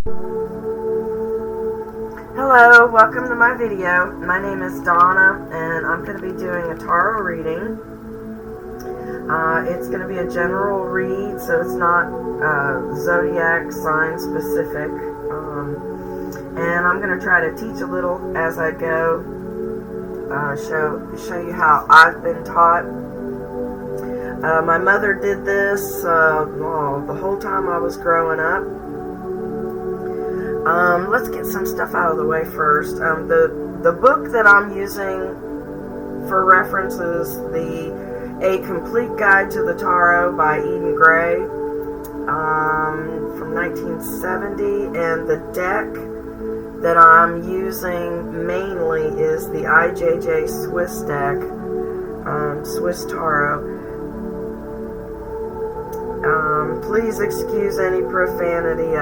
Hello, welcome to my video. My name is Donna and I'm going to be doing a tarot reading. It's going to be a general read, so it's not zodiac sign specific. And I'm going to try to teach a little as I go, show you how I've been taught. My mother did this the whole time I was growing up. Let's get some stuff out of the way first. The book that I'm using for reference is A Complete Guide to the Tarot by Eden Gray from 1970, and the deck that I'm using mainly is the IJJ Swiss deck, Swiss Tarot. Please excuse any profanity.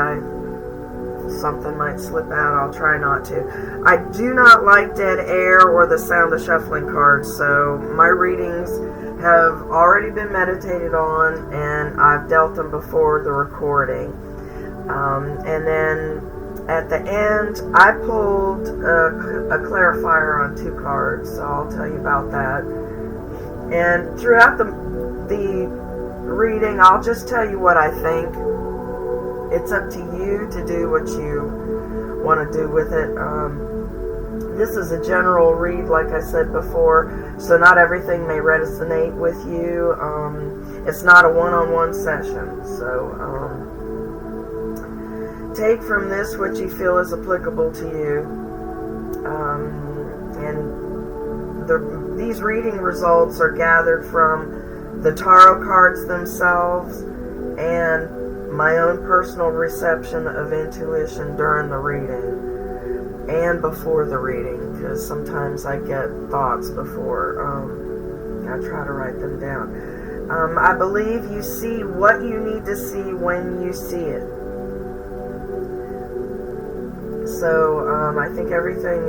Something might slip out. I'll try not to. I do not like dead air or the sound of shuffling cards, so my readings have already been meditated on and I've dealt them before the recording. And then at the end, I pulled a clarifier on 2 cards, so I'll tell you about that. And throughout the reading, I'll just tell you what I think. It's up to you to do what you want to do with it. This is a general read, like I said before, so not everything may resonate with you. It's not a one-on-one session, so take from this what you feel is applicable to you. And these reading results are gathered from the tarot cards themselves and my own personal reception of intuition during the reading and before the reading, because sometimes I get thoughts before I try to write them down. I believe you see what you need to see when you see it. So I think everything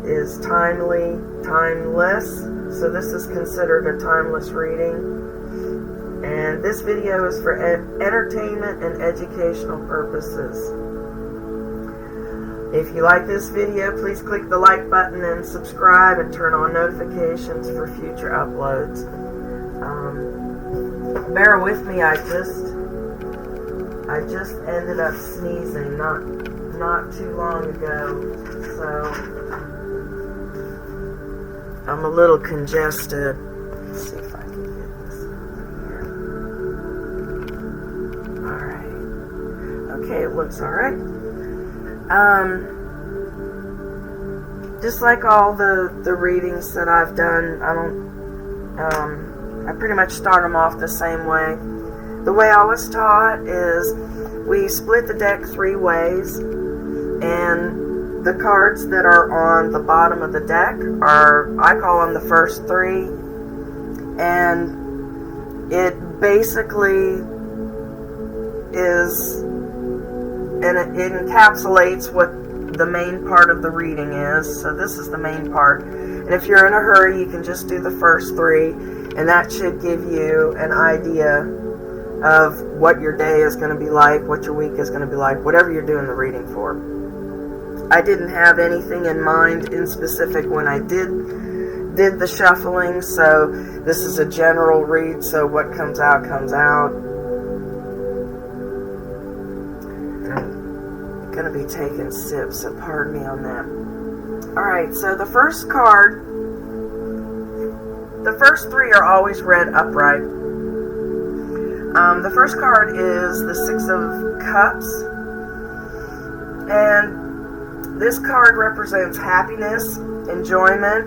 is timely, timeless, so this is considered a timeless reading. And this video is for entertainment and educational purposes. If you like this video, please click the like button and subscribe and turn on notifications for future uploads. Bear with me, I just ended up sneezing not too long ago, so I'm a little congested. Let's see if I can get this over here. Alright. Okay, it looks alright. Just like all the readings that I've done, I pretty much start them off the same way. The way I was taught is we split the deck 3 ways, and the cards that are on the bottom of the deck are, I call them the first 3, and it basically is, and it encapsulates what the main part of the reading is. So this is the main part, and if you're in a hurry, you can just do the first 3, and that should give you an idea of what your day is going to be like, what your week is going to be like, whatever you're doing the reading for. I didn't have anything in mind in specific when I did the shuffling, so this is a general read, so what comes out comes out. I'm going to be taking sips, so pardon me on that. Alright, so the first card, the first 3 are always read upright. The first card is the 6 of Cups, and this card represents happiness, enjoyment,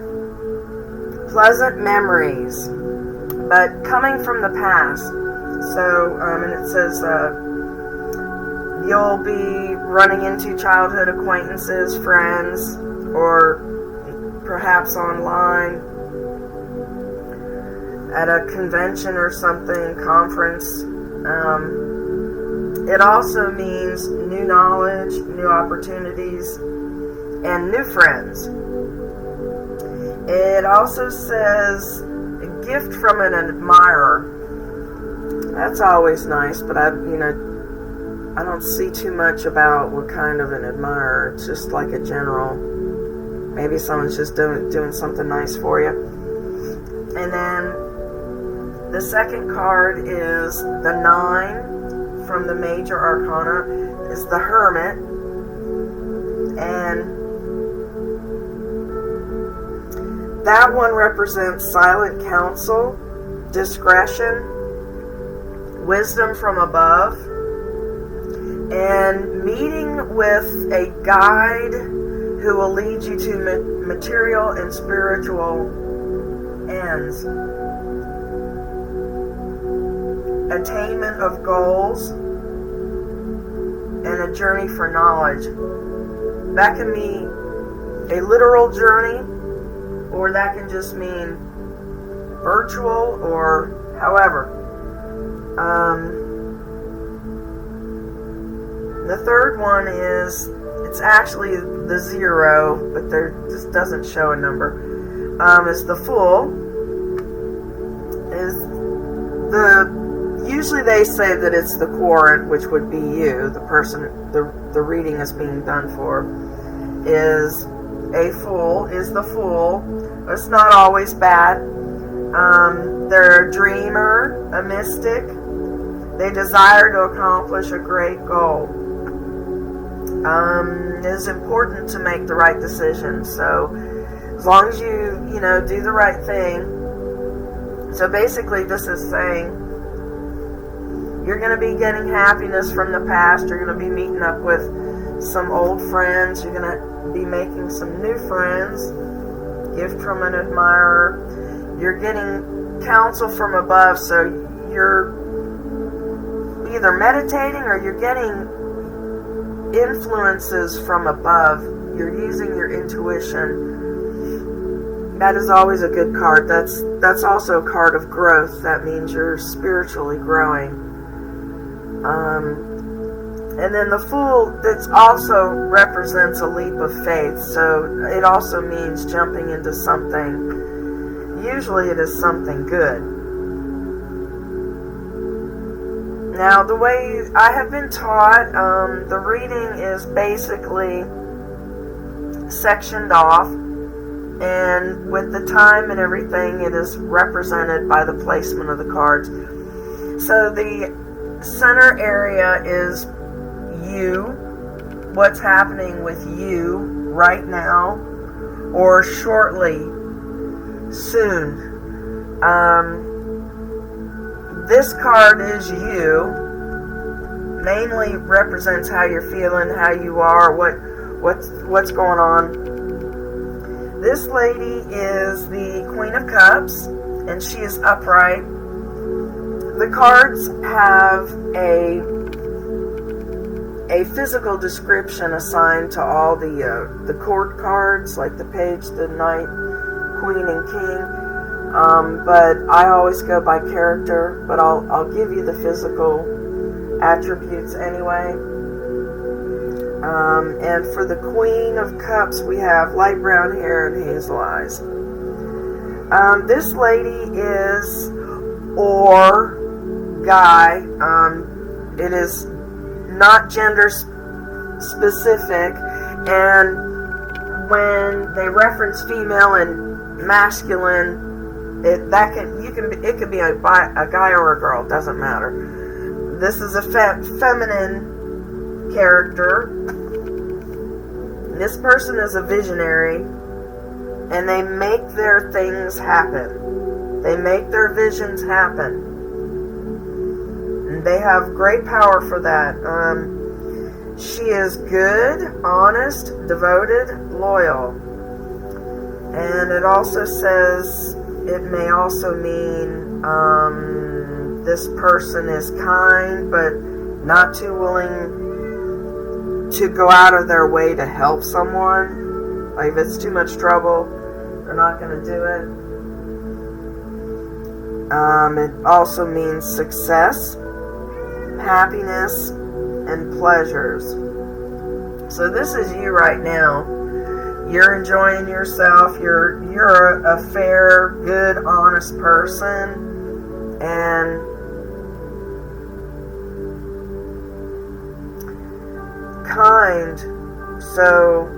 pleasant memories, but coming from the past. So, and it says you'll be running into childhood acquaintances, friends, or perhaps online at a convention or something, conference. It also means new knowledge, new opportunities, and new friends. It also says a gift from an admirer. That's always nice, but I don't see too much about what kind of an admirer. It's just like a general. Maybe someone's just doing something nice for you. And then the second card is the 9 from the Major Arcana, is the Hermit. And that one represents silent counsel, discretion, wisdom from above, and meeting with a guide who will lead you to material and spiritual ends. Attainment of goals and a journey for knowledge. That can be a literal journey, or that can just mean virtual, or however. The third one is, it's actually the 0, but there just doesn't show a number. Is the Fool. Usually they say that it's the querent, which would be you, the person the reading is being done for. Is a fool, is the Fool. It's not always bad. They're a dreamer, a mystic. They desire to accomplish a great goal. It is important to make the right decision. So as long as you do the right thing. So basically this is saying you're going to be getting happiness from the past. You're going to be meeting up with some old friends. You're going to be making some new friends. Gift from an admirer. You're getting counsel from above. So you're either meditating or you're getting influences from above. You're using your intuition. That is always a good card. That's also a card of growth. That means you're spiritually growing. And then the Fool, that also represents a leap of faith. So it also means jumping into something. Usually it is something good. Now, the way I have been taught, the reading is basically sectioned off, and with the time and everything, it is represented by the placement of the cards. So the center area is you, what's happening with you right now, or shortly, soon. This card is you, mainly represents how you're feeling, how you are, what's going on. This lady is the Queen of Cups, and she is upright. The cards have a physical description assigned to all the court cards, like the Page, the Knight, Queen, and King. But I always go by character, but I'll give you the physical attributes anyway. And for the Queen of Cups, we have light brown hair and hazel eyes. This lady is, or guy, it is not gender specific, and when they reference female and masculine, it could be a guy or a girl, doesn't matter. This is a feminine character. This person is a visionary, and they make their things happen. They make their visions happen. And they have great power for that. She is good, honest, devoted, loyal. And it also says, it may also mean this person is kind, but not too willing to go out of their way to help someone. Like if it's too much trouble, they're not going to do it. It also means success, happiness, and pleasures. So this is you right now. You're enjoying yourself. You're a fair, good, honest person, and behind. So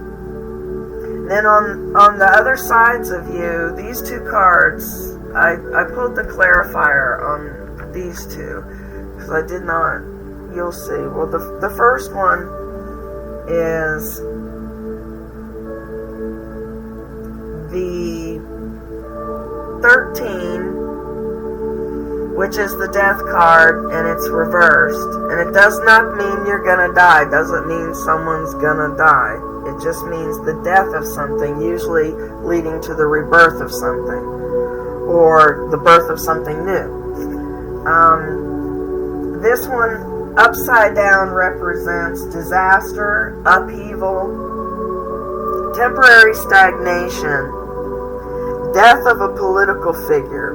then on the other sides of you, these two cards, I pulled the clarifier on these two because I did not. You'll see. Well, the first one is the 13, which is the death card, and it's reversed. And it does not mean you're gonna die. It doesn't mean someone's gonna die. It just means the death of something, usually leading to the rebirth of something, or the birth of something new. This one, upside down, represents disaster, upheaval, temporary stagnation, death of a political figure.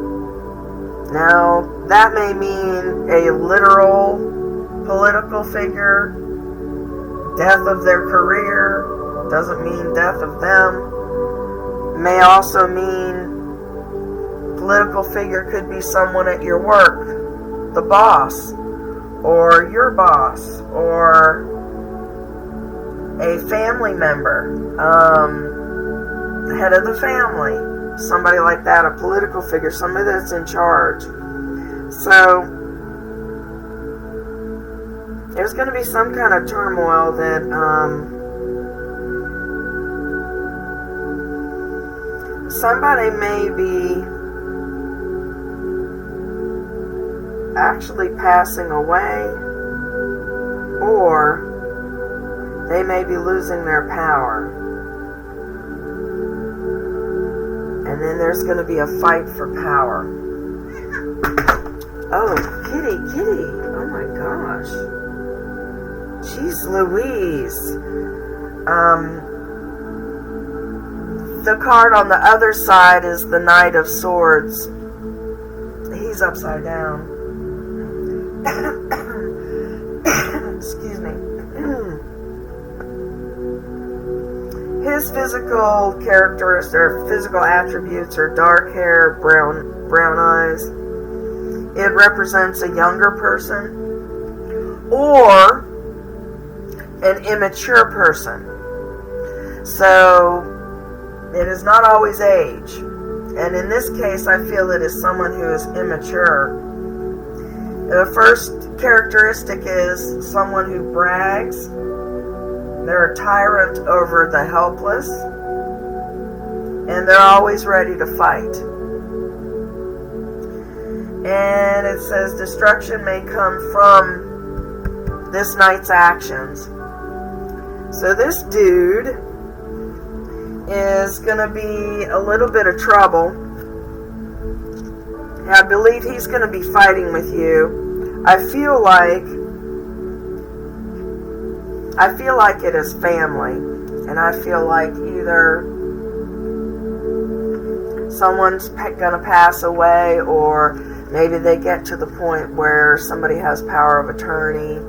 Now, that may mean a literal political figure, death of their career, doesn't mean death of them. May also mean political figure could be someone at your work, the boss, or your boss, or a family member, the head of the family, somebody like that, a political figure, somebody that's in charge. So there's going to be some kind of turmoil that somebody may be actually passing away, or they may be losing their power. And then there's going to be a fight for power. Oh, kitty. Oh my gosh. Jeez Louise. The card on the other side is the Knight of Swords. He's upside down. Excuse me. His physical characteristics, or physical attributes, are dark hair, brown eyes. It represents a younger person or an immature person. So it is not always age. And in this case, I feel it is someone who is immature. The first characteristic is someone who brags. They're a tyrant over the helpless, and they're always ready to fight. And it says destruction may come from this knight's actions. So this dude is going to be a little bit of trouble. I believe he's going to be fighting with you. I feel like it is family, and I feel like either someone's going to pass away, or maybe they get to the point where somebody has power of attorney,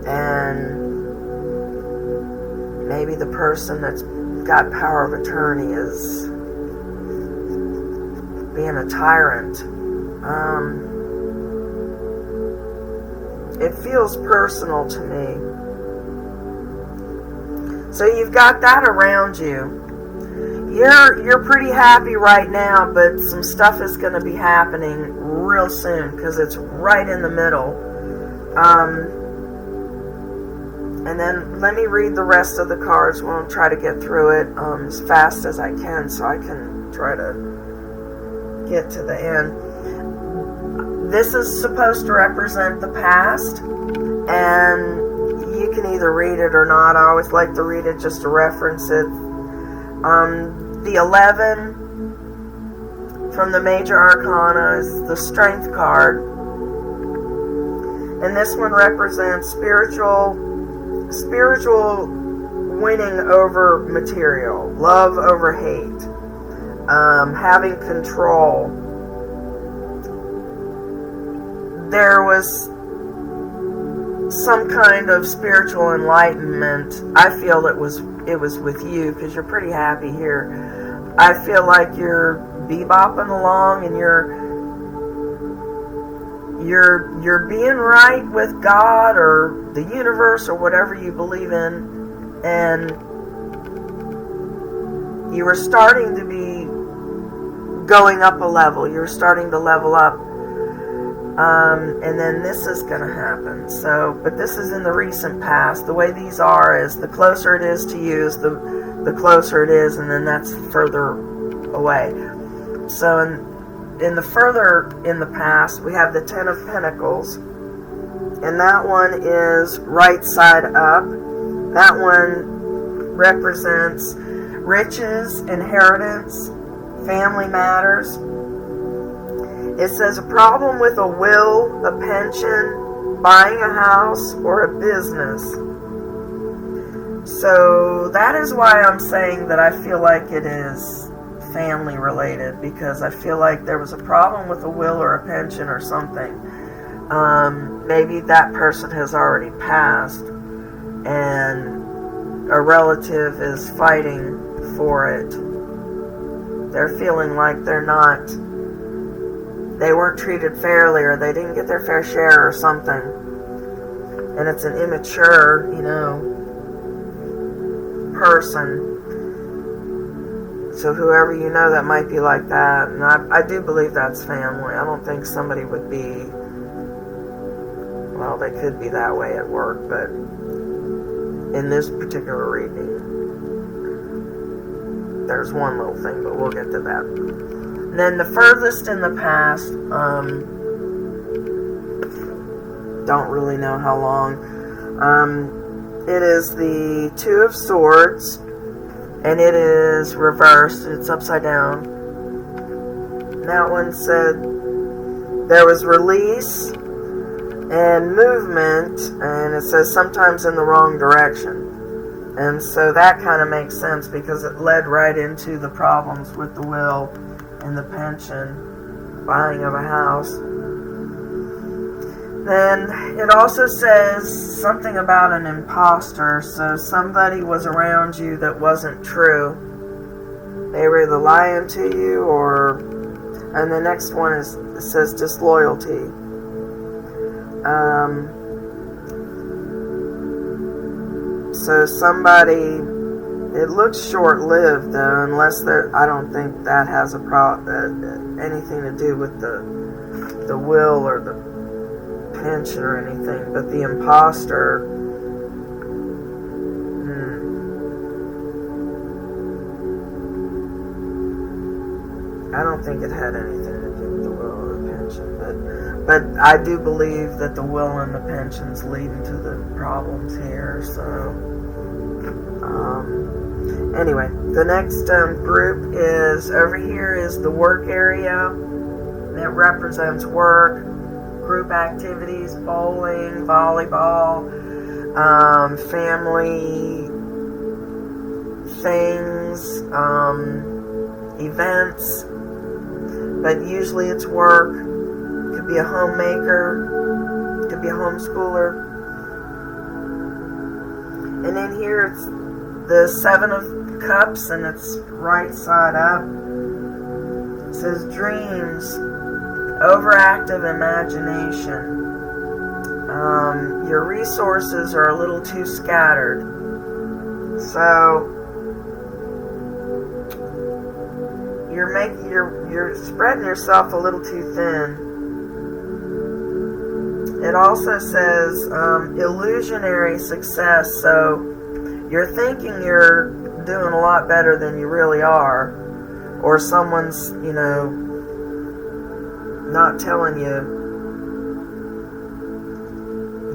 and maybe the person that's got power of attorney is being a tyrant. It feels personal to me. So you've got that around you. You're pretty happy right now, but some stuff is going to be happening real soon because it's right in the middle. And then let me read the rest of the cards. We'll try to get through it as fast as I can so I can try to get to the end. This is supposed to represent the past, and you can either read it or not. I always like to read it just to reference it. The 11 from the Major Arcana is the Strength card. And this one represents spiritual winning over material, love over hate, having control. There was some kind of spiritual enlightenment. I feel it was with you because you're pretty happy here. I feel like you're bebopping along and you're you're being right with God or the universe or whatever you believe in, and you were starting to be going up a level. You're starting to level up. And then this is going to happen. So, but this is in the recent past. The way these are is the closer it is to you, is the closer it is, and then that's further away. So in the further in the past, we have the Ten of Pentacles, and that one is right side up. That one represents riches, inheritance, family matters. It says a problem with a will, a pension, buying a house, or a business. So that is why I'm saying that I feel like it is family related, because I feel like there was a problem with a will or a pension or something. Maybe that person has already passed and a relative is fighting for it. They're feeling like they weren't treated fairly, or they didn't get their fair share or something. And it's an immature, person. So whoever you know that might be like that, and I do believe that's family. I don't think somebody would be, well, they could be that way at work, but in this particular reading, there's one little thing, but we'll get to that. And then the furthest in the past, don't really know how long. It is the Two of Swords, and it is reversed. It's upside down. That one said there was release and movement, and it says sometimes in the wrong direction. And so that kind of makes sense, because it led right into the problems with the will and the pension, buying of a house. Then it also says something about an imposter. So somebody was around you that wasn't true. They were either lying to you, or, and the next one is, it says disloyalty. So somebody, it looks short-lived though, unless I don't think that has anything to do with the will or the pension or anything. But the imposter, I don't think it had anything to do with the will or the pension. But I do believe that the will and the pensions lead into the problems here. So anyway, the next group is over here is the work area. It represents work, group activities, bowling, volleyball, family things, events, but usually it's work. Could be a homemaker, could be a homeschooler. And then here it's the Seven of Cups, and it's right side up. It says dreams, overactive imagination. Your resources are a little too scattered. So you're spreading yourself a little too thin. It also says illusionary success. So you're thinking you're doing a lot better than you really are, or someone's, not telling you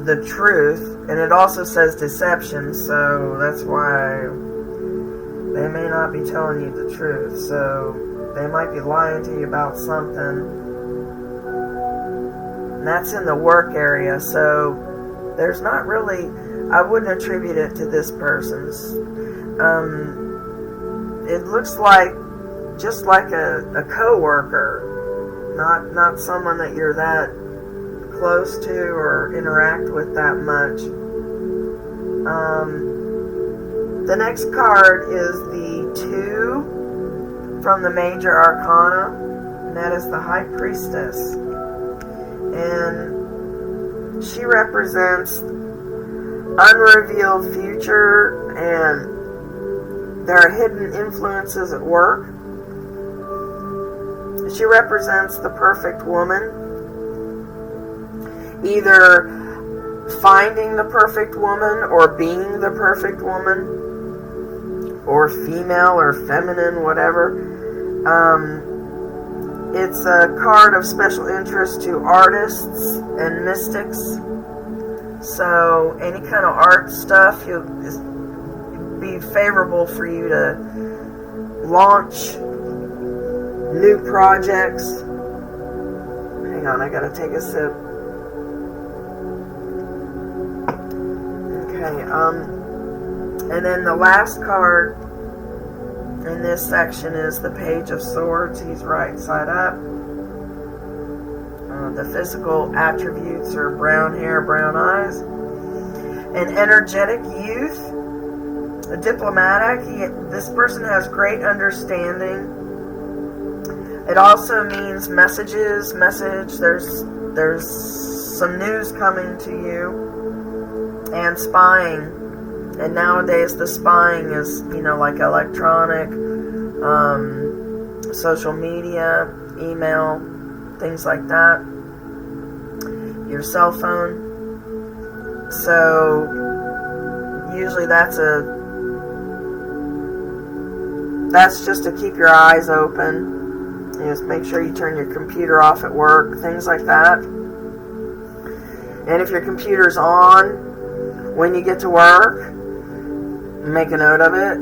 the truth. And it also says deception, so that's why they may not be telling you the truth. So they might be lying to you about something. And that's in the work area, so there's not really, I wouldn't attribute it to this person's. It looks like just like a co-worker, not someone that you're that close to or interact with that much. The next card is the 2 from the Major Arcana, and that is the High Priestess. and she represents unrevealed future, and there are hidden influences at work. She represents the perfect woman, either finding the perfect woman or being the perfect woman, or female or feminine, whatever. It's a card of special interest to artists and mystics. So any kind of art stuff will be favorable for you to launch new projects. Hang on, I gotta take a sip. Okay, and then the last card in this section is the Page of Swords. He's right side up. The physical attributes are brown hair, brown eyes. An energetic youth. A diplomatic. This person has great understanding. It also means message. There's some news coming to you. And spying. And nowadays the spying is, like electronic, social media, email, things like that. Your cell phone. So usually that's just to keep your eyes open. Just make sure you turn your computer off at work, things like that. And if your computer's on when you get to work, make a note of it.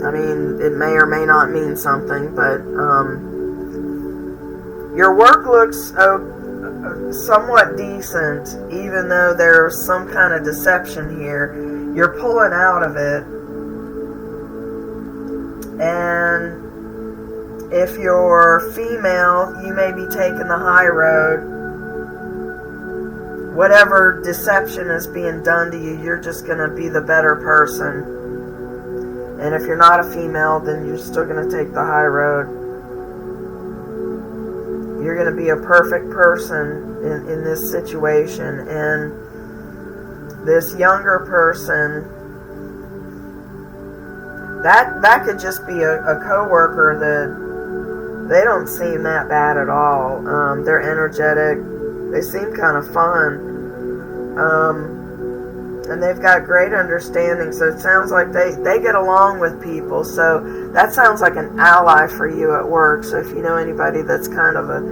I mean, it may or may not mean something, but your work looks somewhat decent, even though there's some kind of deception here. You're pulling out of it. And if you're female, you may be taking the high road. Whatever deception is being done to you, you're just going to be the better person. And if you're not a female, then you're still going to take the high road. You're going to be a perfect person in this situation. And this younger person, that could just be a coworker that they don't seem that bad at all. They're energetic. They seem kind of fun. And they've got great understanding. So it sounds like they get along with people. So that sounds like an ally for you at work. So if you know anybody that's kind of a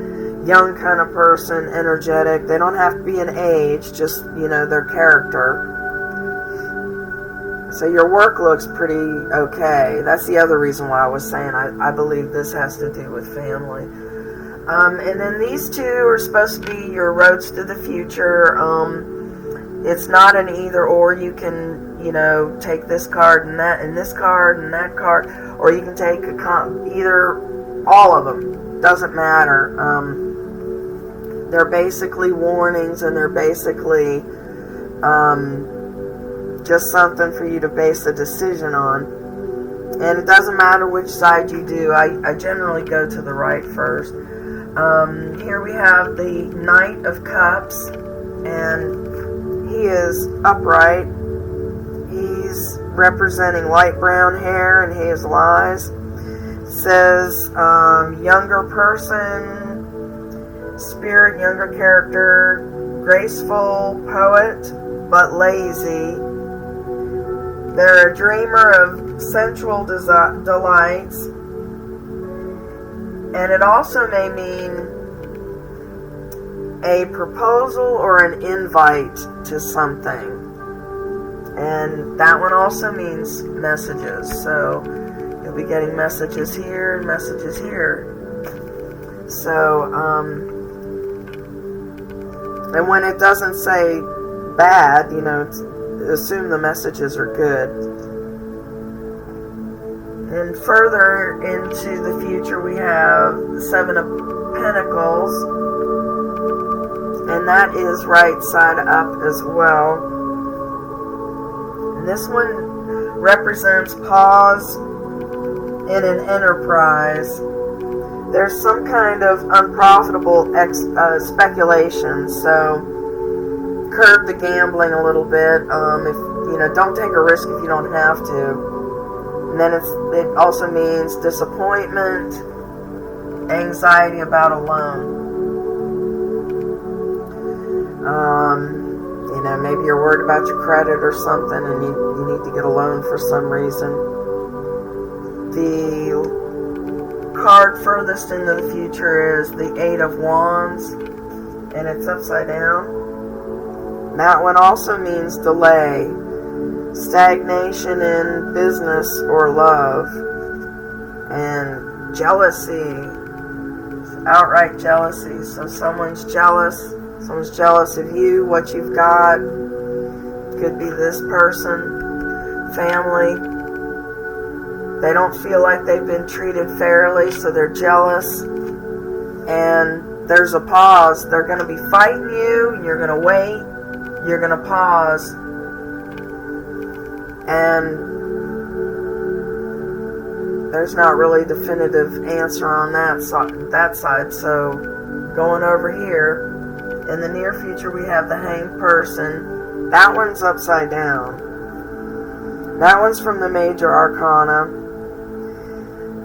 young kind of person, energetic, they don't have to be an age, just, their character. So your work looks pretty okay. That's the other reason why I was saying I believe this has to do with family. And then these two are supposed to be your roads to the future. It's not an either or. You can, take this card and that and this card and that card, or you can take either, all of them. Doesn't matter. They're basically warnings, and they're basically just something for you to base a decision on. And it doesn't matter which side you do. I generally go to the right first. Here we have the Knight of Cups, and he is upright. He's representing light brown hair, and he has lies. It says younger person, spirit, younger character, graceful poet, but lazy. They're a dreamer of sensual delights. And it also may mean a proposal or an invite to something. And that one also means messages. So you'll be getting messages here and messages here. So, and when it doesn't say bad, assume the messages are good. And further into the future, we have the Seven of Pentacles, and that is right side up as well. And this one represents pause in an enterprise. there's some kind of unprofitable speculation, so curb the gambling a little bit. If don't take a risk if you don't have to. And then it also means disappointment, anxiety about a loan. Maybe you're worried about your credit or something, and you need to get a loan for some reason. The card furthest into the future is the Eight of Wands, and it's upside down. That one also means delay, stagnation in business or love, and jealousy, outright jealousy. So someone's jealous of you, what you've got. Could be this person, family. They don't feel like they've been treated fairly, so they're jealous. And there's a pause. They're going to be fighting you, and you're going to wait. You're going to pause. And there's not really a definitive answer on that side. So going over here, in the near future, we have the Hanged Person. That one's upside down. That one's from the Major Arcana.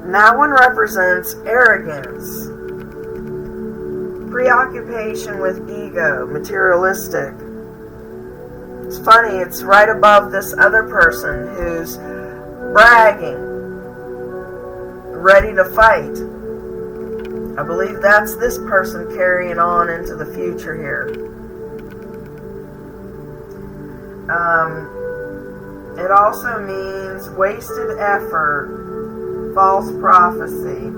And that one represents arrogance, preoccupation with ego, materialistic. It's funny, it's right above this other person who's bragging, ready to fight. I believe that's this person carrying on into the future here. It also means wasted effort, false prophecy,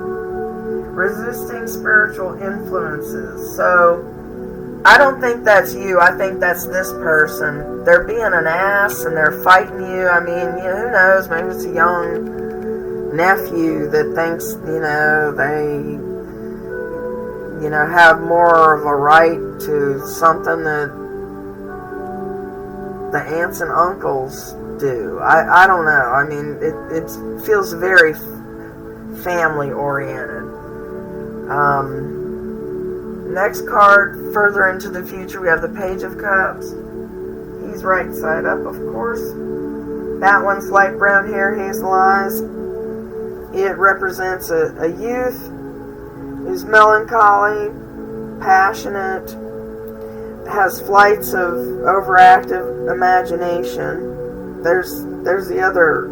resisting spiritual influences. So, I don't think that's you. I think that's this person. They're being an ass and they're fighting you. I mean, who knows? Maybe it's a young nephew that thinks, they have more of a right to something that the aunts and uncles do. I don't know. I mean, it feels very family oriented. Next card, further into the future, we have the Page of Cups. He's right side up, of course. That one's light brown hair, hazel eyes. It represents a youth who's melancholy, passionate, has flights of overactive imagination. There's the other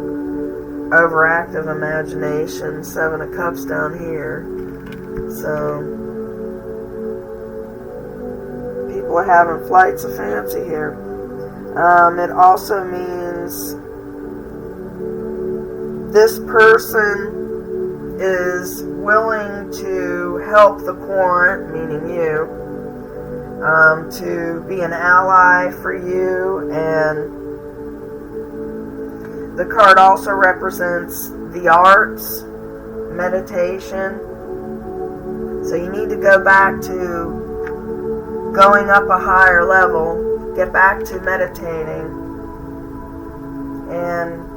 overactive imagination, Seven of Cups down here. So people are having flights of fancy here. It also means this person is willing to help the querent, meaning you, to be an ally for you. And the card also represents the arts, meditation. So you need to go back to going up a higher level, get back to meditating. And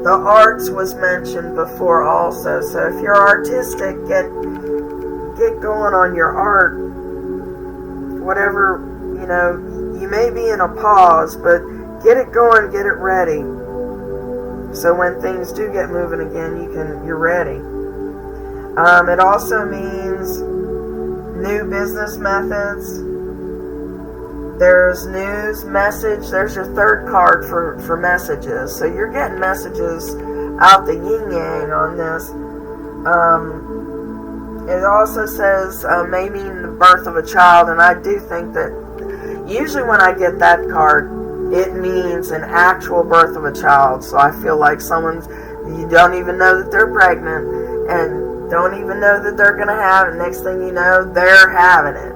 the arts was mentioned before also. So if you're artistic, get going on your art. Whatever, you may be in a pause, but get it going, get it ready. So when things do get moving again, you're ready. It also means new business methods. There's news, message. There's your third card for messages. So you're getting messages out the yin-yang on this. It also says may mean the birth of a child, and I do think that usually when I get that card, it means an actual birth of a child. So I feel like you don't even know that they're pregnant, and don't even know that they're going to have it. Next thing you know, they're having it.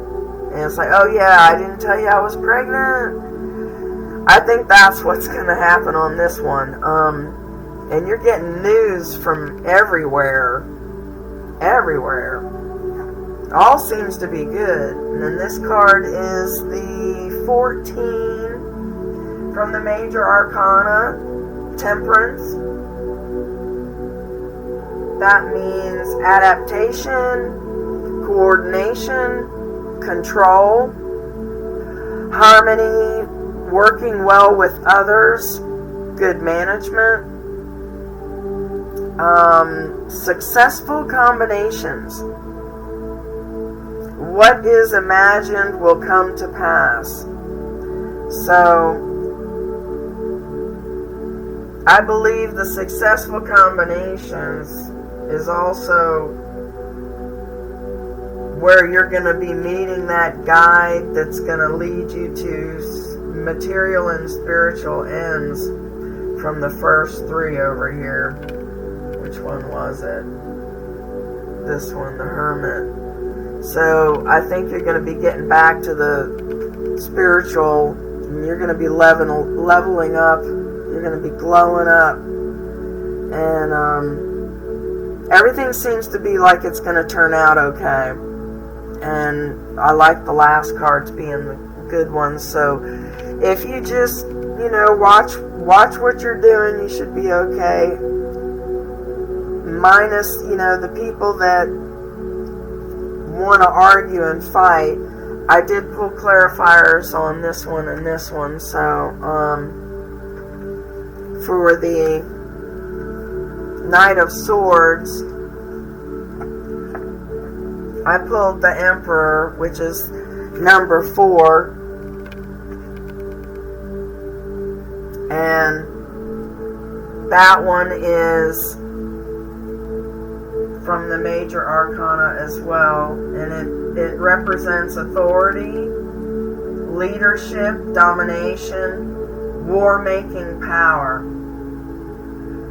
And it's like, oh yeah, I didn't tell you I was pregnant. I think that's what's going to happen on this one. And you're getting news from everywhere. Everywhere. All seems to be good. And then this card is the 14 from the Major Arcana, Temperance. That means adaptation, coordination, control, harmony, working well with others, good management, successful combinations. What is imagined will come to pass. So, I believe the successful combinations is also where you're going to be meeting that guide that's going to lead you to material and spiritual ends from the first three over here. Which one was it? This one, the Hermit. So I think you're going to be getting back to the spiritual, and you're going to be leveling up. You're going to be glowing up, and everything seems to be like it's going to turn out okay. And I like the last cards being the good ones. So if you just, watch what you're doing, you should be okay. Minus, the people that want to argue and fight. I did pull clarifiers on this one and this one. So, for the Knight of Swords, I pulled the Emperor, which is number 4. And that one is from the Major Arcana as well. And it represents authority, leadership, domination, war-making power.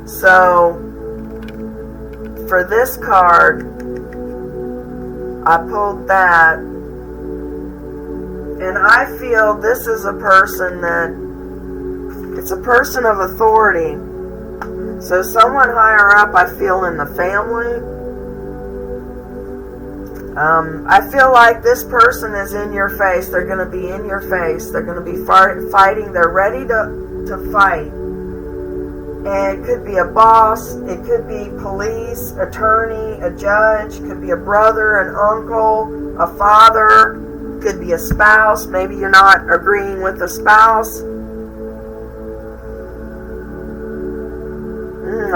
So, for this card, I pulled that, and I feel this is a person it's a person of authority. So someone higher up, I feel, in the family. I feel like this person is in your face. They're going to be in your face. They're going to be fighting. They're ready to fight. And it could be a boss, it could be police, attorney, a judge, it could be a brother, an uncle, a father, it could be a spouse. Maybe you're not agreeing with the spouse.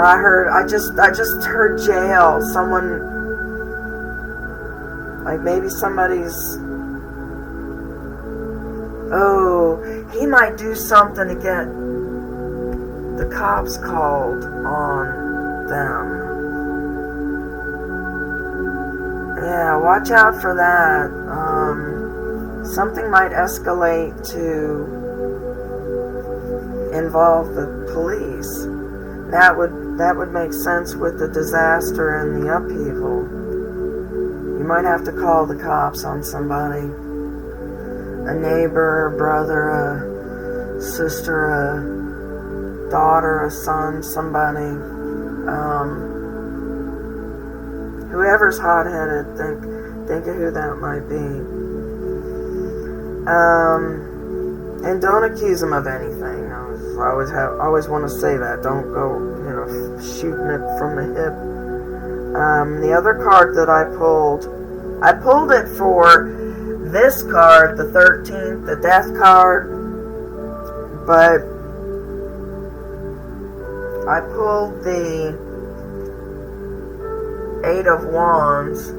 I just heard jail. Someone, like maybe somebody's, he might do something to get the cops called on them. Yeah, watch out for that. Something might escalate to involve the police. That would make sense with the disaster and the upheaval. You might have to call the cops on somebody. A neighbor, a brother, a sister, a daughter, a son, somebody, whoever's hot-headed, think of who that might be. And don't accuse them of anything. I always want to say that. Don't go, shooting it from the hip. The other card that I pulled it for this card, the 13th, the Death card, but I pulled the 8 of Wands.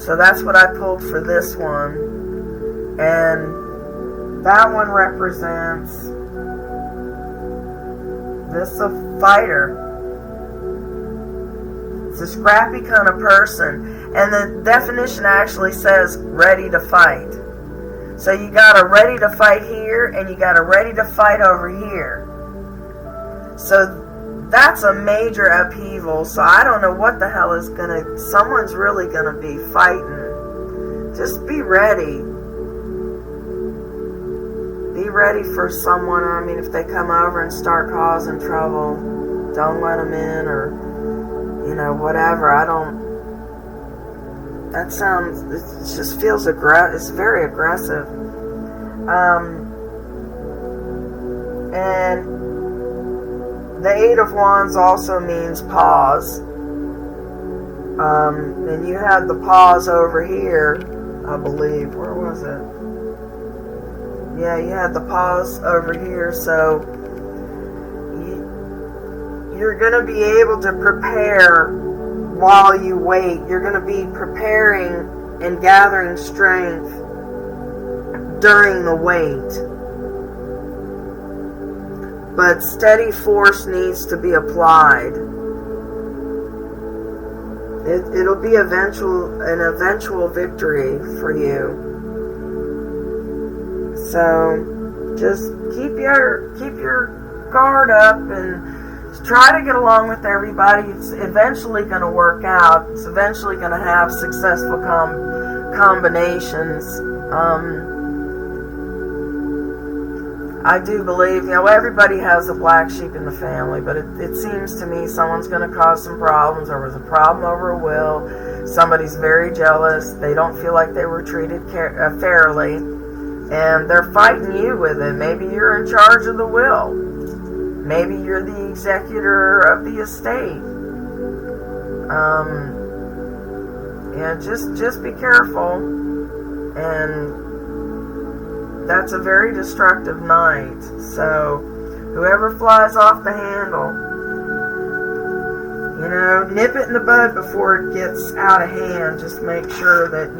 So that's what I pulled for this one. And that one represents this a fighter. It's a scrappy kind of person. And the definition actually says ready to fight. So you got a ready to fight here, and you got a ready to fight over here. So that's a major upheaval. So I don't know what the hell someone's really gonna be fighting. Just be ready. Be ready for someone. I mean, if they come over and start causing trouble, don't let them in, or, whatever. It just feels it's very aggressive. And The Eight of Wands also means pause. And you had the pause over here, I believe. Where was it? Yeah, you had the pause over here, so you're going to be able to prepare while you wait. You're going to be preparing and gathering strength during the wait. But steady force needs to be applied. It'll be an eventual victory for you. So just keep your guard up and try to get along with everybody. It's eventually going to work out. It's eventually going to have successful combinations. I do believe, everybody has a black sheep in the family, but it seems to me someone's going to cause some problems. There was a problem over a will. Somebody's very jealous. They don't feel like they were treated fairly, and they're fighting you with it. Maybe you're in charge of the will. Maybe you're the executor of the estate. Just be careful. And that's a very destructive night. So whoever flies off the handle, nip it in the bud before it gets out of hand. Just make sure that,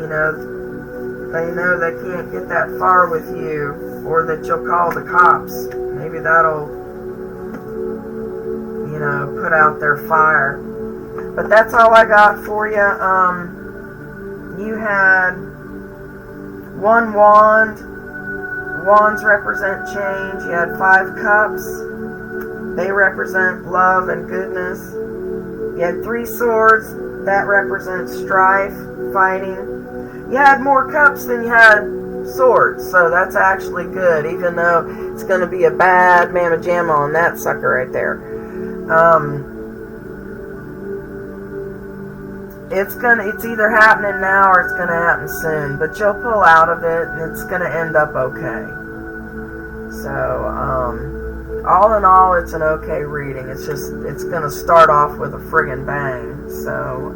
they know they can't get that far with you, or that you'll call the cops. Maybe that'll, put out their fire. But that's all I got for you. You had one wand. Wands represent change. You had 5 cups. They represent love and goodness. You had 3 swords. That represents strife, fighting. You had more cups than you had swords, so that's actually good, even though it's going to be a bad mamma jamma on that sucker right there. It's either happening now or it's going to happen soon, but you'll pull out of it and it's going to end up okay. So, all in all, it's an okay reading. It's going to start off with a friggin' bang. So,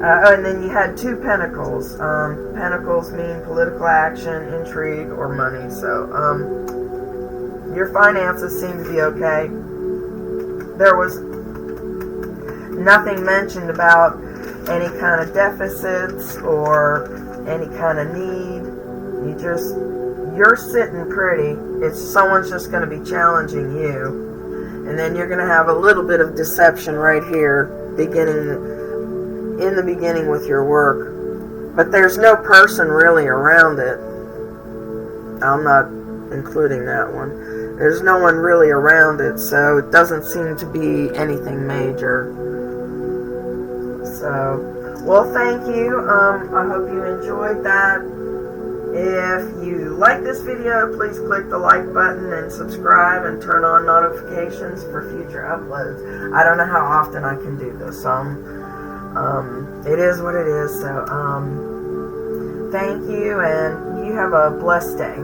and then you had 2 pentacles. Pentacles mean political action, intrigue, or money. So, your finances seem to be okay. There was nothing mentioned about any kind of deficits or any kind of need. You're sitting pretty. Someone's just going to be challenging you, and then you're going to have a little bit of deception right here, in the beginning with your work. But there's no person really around it. I'm not including that one. There's no one really around it, so it doesn't seem to be anything major. So, well, thank you. I hope you enjoyed that. If you like this video, please click the like button and subscribe and turn on notifications for future uploads. I don't know how often I can do this. It is what it is. So, thank you, and you have a blessed day.